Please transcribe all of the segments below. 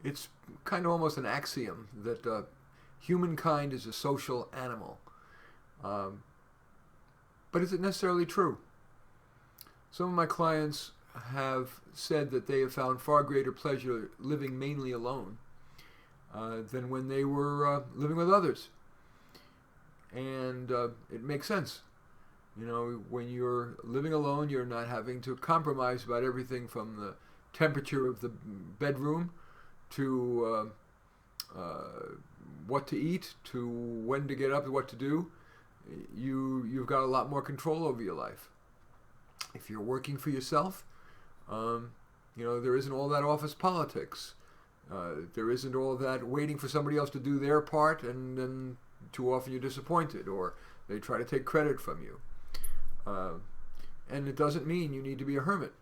It's kind of almost an axiom that humankind is a social animal. Um, but is it necessarily true? Some of my clients have said that they have found far greater pleasure living mainly alone than when they were living with others. And it makes sense. You know, when you're living alone, you're not having to compromise about everything from the temperature of the bedroom to what to eat, to when to get up and what to do. You've got a lot more control over your life. If you're working for yourself, there isn't all that office politics. There isn't all that waiting for somebody else to do their part, and then too often you're disappointed, or they try to take credit from you. And it doesn't mean you need to be a hermit.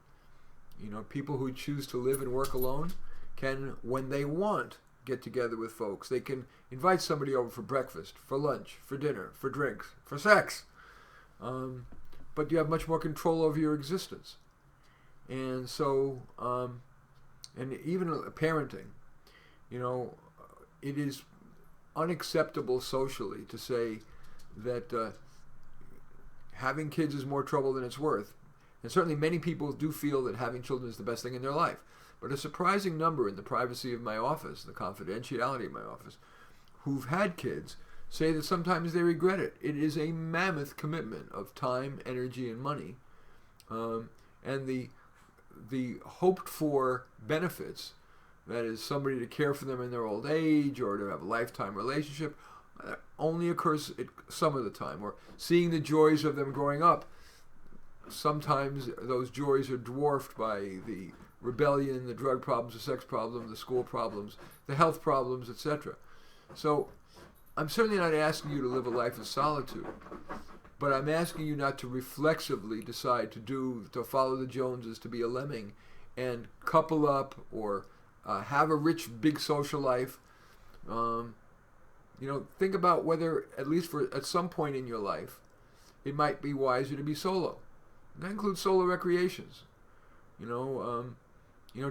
You know, people who choose to live and work alone can, when they want, get together with folks. They can invite somebody over for breakfast, for lunch, for dinner, for drinks, for sex. But you have much more control over your existence. And so, and even parenting, it is unacceptable socially to say that having kids is more trouble than it's worth. And certainly many people do feel that having children is the best thing in their life. But a surprising number in the privacy of my office, the confidentiality of my office, who've had kids say that sometimes they regret it. It is a mammoth commitment of time, energy, and money. And the hoped for benefits, that is somebody to care for them in their old age or to have a lifetime relationship, only occurs some of the time. Or seeing the joys of them growing up, sometimes those joys are dwarfed by the rebellion, the drug problems, the sex problems, the school problems, the health problems, etc. So I'm certainly not asking you to live a life of solitude, but I'm asking you not to reflexively decide to follow the Joneses, to be a lemming, and couple up or have a rich, big social life. Think about whether, at least at some point in your life, it might be wiser to be solo. And that includes solo recreations.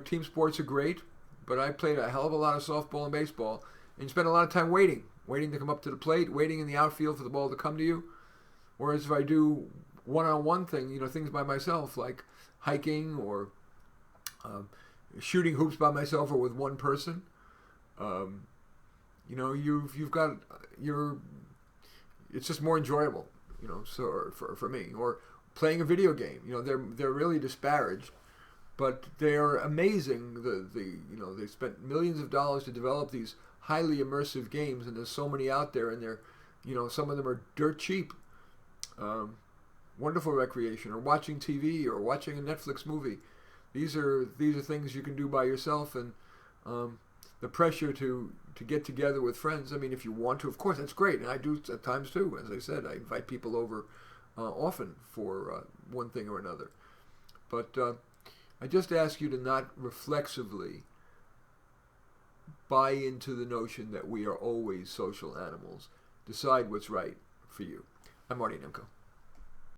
Team sports are great, but I played a hell of a lot of softball and baseball, and you spend a lot of time waiting to come up to the plate, waiting in the outfield for the ball to come to you. Whereas if I do one-on-one things by myself, like hiking or shooting hoops by myself or with one person, it's just more enjoyable, so for me. Or playing a video game, they're really disparaged, but they're amazing. They spent millions of dollars to develop these highly immersive games, and there's so many out there, and they're, some of them are dirt cheap. Wonderful recreation, or watching TV, or watching a Netflix movie. These are things you can do by yourself, and the pressure to get together with friends. I mean, if you want to, of course, that's great, and I do at times too. As I said, I invite people over often for one thing or another. But I just ask you to not reflexively buy into the notion that we are always social animals. Decide what's right for you. I'm Marty Nemko.